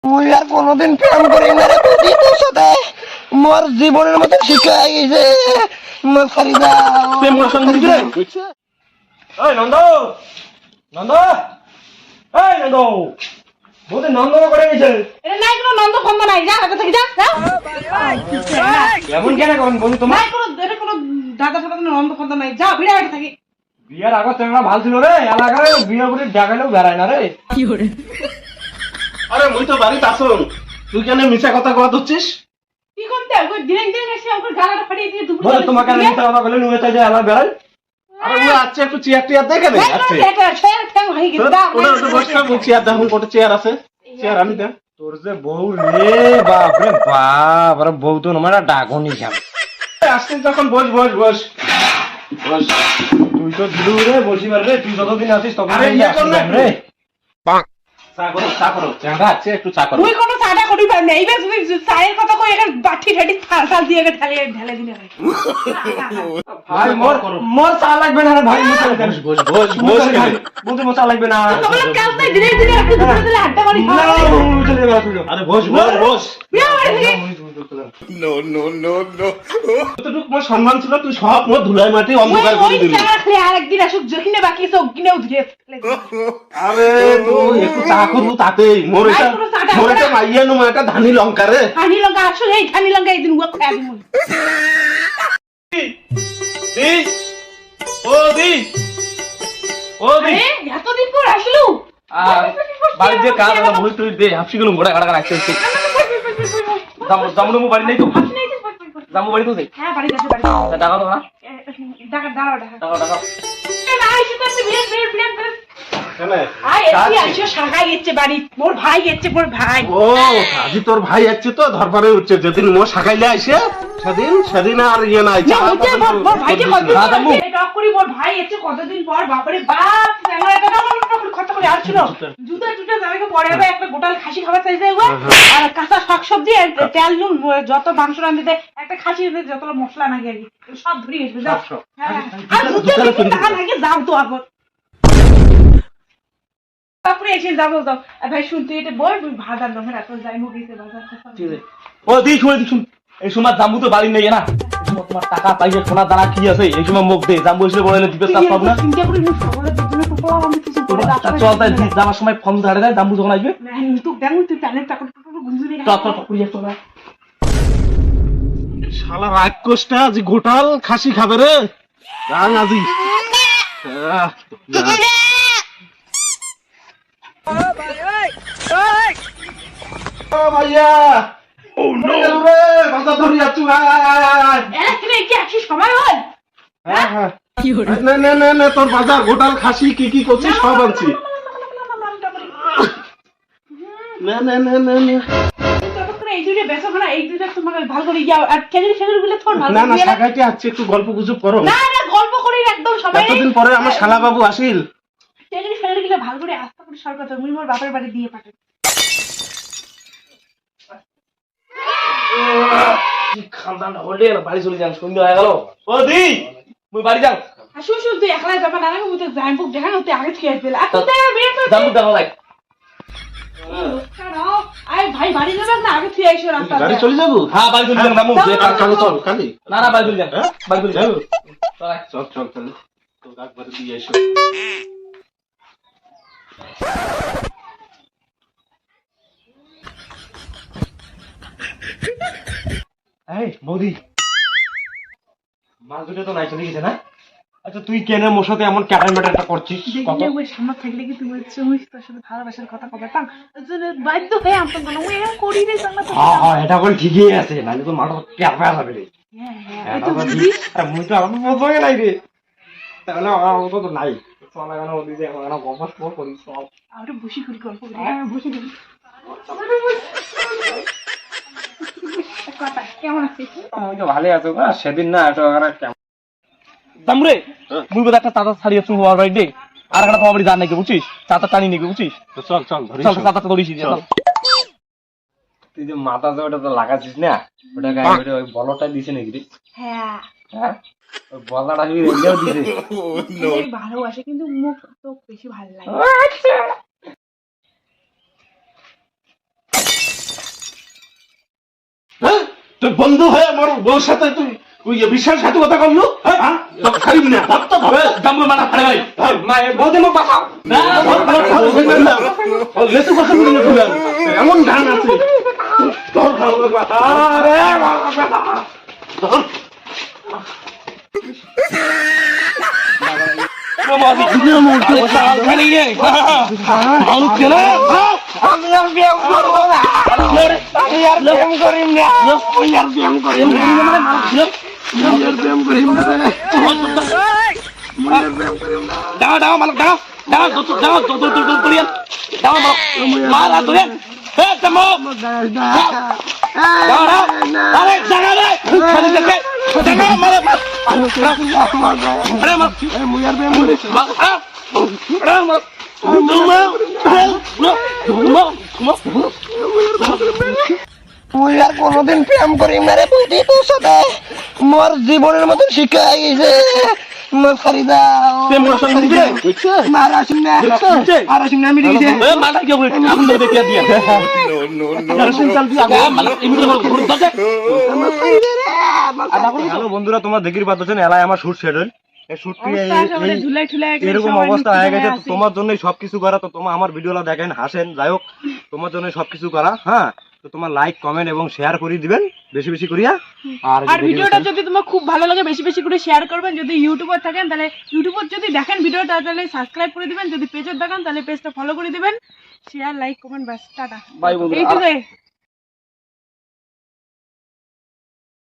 মুই আর কোনোদিন প্রেম করি না রে তুই তোর সাথে মোর জীবনের মতো শিক্ষা হয়ে গেছে মোর ছাড়ি দাও প্রেম করার সঙ্গে দিছে এই নন্দ নন্দ এই নন্দ বলতে নন্দ করে গেছে এটা নাই কোনো নন্দ ফন্দ নাই যা আগে থেকে যা এমন কেন করেন বন্ধু তোমার নাই কোনো এটা কোনো দাদা ফাদা কোনো নন্দ ফন্দ নাই যা ভিড়ে আগে থাকি বিয়ার আগত চেংড়া ভাল ছিল রে এলাকায় বিয়া করে ডাকালেও বেড়ায় না রে কি করে আরে মুই তো বাড়িতে আসুন তুই কেন মিছা কথা কওয়া দিচ্ছিস কি করতে ওই দিন দিন এসে ওর গালাটা ফাটিয়ে দিয়ে দুপুর বলে তোমাকে আমি মিথ্যা কথা বলে নুয়ে চাই যে এলা বেড়াই আরে মুই আচ্ছা একটু চেয়ার টিয়ার দেখে নে আচ্ছা এটা ছেড়ে ঠ্যাং হয়ে গেছে দাও ওটা একটু বসে মুই চেয়ার দেখুন কত চেয়ার আছে চেয়ার আনি দে তোর যে বউ রে বাপ রে বাপ আরে বউ তো আমার ডাকনি খাম আসছিস যখন বস বস বস বস তুই তো দিলু রে বসিবার রে তুই যতদিন আছিস তখন আরে ইয়ে কর না রে চা করো চেংড়া আছে একটু চা করো তুই কোনো সাদা করি পার না এইবার তুমি চায়ের কথা কই এটা বাটি ঠাটি থাল দিয়ে আগে ঢালে ঢালে দিলে ভাই মোর চা লাগবে না রে ভাই মোর চা লাগবে না। বস বস বস বলতে মোর চা লাগবে না তোমরা কাজ নাই দিনে দিনে একটু দুপুরে দিলে আড্ডা মারি না, চলে যাবে তুই আরে বস বস বস বিয়া বাড়ি থেকে কতটুকু মোর সম্মান ছিল তুই সব মোর ধুলাই মাটি অন্ধকার ওই করে দিলি চা খেলে আরেকদিন আসুক যখিনে বাকি আছে ওকিনেও ধুয়ে ফেলে আরে তুই একটু চা করবো তাতেই মোর এটা নাই কোনো চাটা মোর এটা হবে না। মাইয়া নো এটা ধানি লঙ্কা রে খানি লঙ্কা আসো এই খানি লঙ্কা একদিন উয়া খাই দিমু দি ও দি ও দি আরে এতদিন পর আসলু বাড়ির যে কাজ আছে বই তুই দে হাফসি গেলুম গোড়া গাড়া গাড়া আসছে জামু বাড়ি নাই তো জামু বাড়ি তো দে হ্যাঁ বাড়ি যাচ্ছে বাড়ি টাকা তো না টাকা দাও টাকা টাকা টাকা না আইসি তো বিয়ে বিয়ে কেন আই এসি আসিও সাগাই গেছে বাড়ি মোর ভাই গেছে মোর ভাই ও আজি তোর ভাই আছে তো ধরবারে উঠছে যেদিন মোর শাখাইলে আইসে সেদিন আর ইয়ে নাই না ওইটা মোর ভাইকে কতদিন টক করি মোর ভাই এসে কতদিন পর বাপরে বাপ আমার একটা খরচা করে আসছিল জুতা টুটা জামাইকে পরে হবে একটা গোটাল খাসি খাবার চাইছে গো আর কাঁচা শাকসবজি আর তেল নুন যত মাংস রাঁধতে একটা খাসি যত মশলা লাগে আর সব ধরে গেছে যাও হ্যাঁ আর জুতা টাকা লাগে যাও তো আগত তারপরে এসে যাবো যাও ভাই শুনতে এটা বল ভাত আর দমে রাখো যাই মুগিতে বাজার ঠিক আছে ও দি শুন এই সময় জাম্বু তো বাড়ি নেই না এই সময় তোমার টাকা পাইছে সোনা দানা কি আছে এই সময় মুখ দে জাম্বু এসে বলে দিবে তার পাবো না চিন্তা করি মুখ সকলে দুজনে টোপলা আমি কিছু করে চল তাই যাওয়ার সময় ফোন ধরে দেয় জাম্বু যখন আসবে না তুই দেখো তুই প্যানেল টাকা গুঞ্জুনি চল করিয়া চল শালা রাক্ষসটা আজি গোটাল খাসি খাবে রে রাং আজি ও ভাইয়া ও নো রে বাজার ধরে যাচ্ছু আয় এরে কি আসি সময় হল হ্যাঁ কি হলো না না না না তোর বাজার গোটাল খাসি কি করছিস সব আনছি না না না না না এই দুইটা বেসো না এই দুইটা তোমাকে ভালো করে যাও আর কেজরি গুলো থোর ভালো না না সাগাইতে আছে একটু গল্প গুজব করো না না গল্প করি একদম সবাই এতদিন পরে আমার শালা বাবু আসিল কেজরি গুলো ভালো করে আস্তে করে সরকার তো মুই মোর বাপের বাড়ি দিয়ে পাঠাই খানদানটা হলে বাড়ি চলে যান সন্ধ্যা হয়ে গেল ও দি মুই বাড়ি যাও আসু তুই একলা যাবা না আমি তো যাই বুক দেখা হতে আগে থেকে আসবে আর তুই বের করে জাম্বু দেখা লাগ আয় ভাই বাড়ি যাবে না আগে থেকে আইসো রাস্তা গাড়ি চলে যাবো হ্যাঁ বাড়ি চলে যান জাম্বু চল চল খালি না বাড়ি চলে যান বাড়ি চলে যান চল চল তাহলে তো একবার দিয়ে এসো এই বৌদি মাল দুটো তো নাই চলে গেছে না আচ্ছা তুই কেন মোর সাথে এমন ক্যাটার ম্যাটারটা করছিস কত ওই সামনে থাকলে কি তুমি তুমি তোর সাথে ভালোবাসার কথা কবে পাং বাধ্য হয়ে আমতন কোনো ওই এরকম করি রে জানা তো হ্যাঁ এটা করে ঠিকই আছে নালে তো মাথা ক্যাপা যাবে রে হ্যাঁ হ্যাঁ এটা তো ঠিক আর মুই তো আমার মতই নাই রে তাহলে আমার মতো তো নাই চলা গানা ওদি যে গানা গল্প করি সব আর বসি করি গল্প করি হ্যাঁ বসি করি কথা কেমন আছিস আমি তো ভালোই আছো না সেদিন না এটা গানা কেমন দামরে মুই বড় একটা চাদর ছাড়িয়ে তুমি হওয়ার বাড়ি দে আর একটা তোমার বাড়ি জান নাকি বুঝছিস চাদর টানি নাকি বুঝছিস চল চল ধরে চল চাদরটা ধরিস চল তুই যে মাথা যে ওটা তো লাগাচ্ছিস না ওটা গায়ে ওটা ওই বলটা দিছে নাকি রে হ্যাঁ হ্যাঁ ওই বলটা কি রেঞ্জেও দিছে ভালোবাসে কিন্তু মুখ তো বেশি ভালো লাগে আচ্ছা তুই বন্ধু হয়ে আমার বউর সাথে তুই তুই বিশ্বাসঘাতকতা করলু হ্যাঁ তো ছাড়িবি না ধর তো ধর দামরে মানা আরে ভাই ধর মায়ের বদে মোক বাঁচাও লেসু কথা বলে ফেলেন এমন ধান আছে ধর ধর আরে ধর আমি আর বিয়ে করবো না আমি আর প্রেম করিম না আমি আর প্রেম করিম না আমি আর প্রেম করিম না দাও দাও মালক দাও দাও দাও দাও দাও করিয়া দাও মালা তোরে এ তমো দাও দাও আরে জায়গা রে খালি দেখে জায়গা মারে আরে মার মুই আর প্রেম করিস আরে মার মুই আর কোনোদিন প্রেম করিম না রে বুঝি তোর সাথে মোর জীবনের মতো শিক্ষা হয়ে গেছে মোর ছাড়ি দাও প্রেম করার সঙ্গে দিবে মার আসুন না আর আসুন না আমি দিকে এ মালা কি বলে আমি তো দেখে দিয়া মালা ইমিতে বল দে হ্যালো বন্ধুরা, তোমরা দেখির পাচ্ছেন এলাই আমার শুট সেট হল এই শুটটি এরকম অবস্থা হয়ে গেছে। তো তোমার জন্যই সবকিছু করা। তো তোমার আমার ভিডিওটা দেখেন, হাসেন, যাই হোক তোমার জন্য সবকিছু করা। হ্যাঁ, তো তোমার লাইক কমেন্ট এবং শেয়ার করে দিবেন বেশি বেশি করিয়া। আর ভিডিওটা যদি তোমার খুব ভালো লাগে বেশি বেশি করে শেয়ার করবেন। যদি ইউটিউবার থাকেন তাহলে ইউটিউবার যদি দেখেন ভিডিওটা তাহলে সাবস্ক্রাইব করে দিবেন। যদি পেজে দেখেন তাহলে পেজটা ফলো করে দিবেন। শেয়ার লাইক কমেন্ট বাস টাটা। বাই বন্ধুরা। এইটুকুই।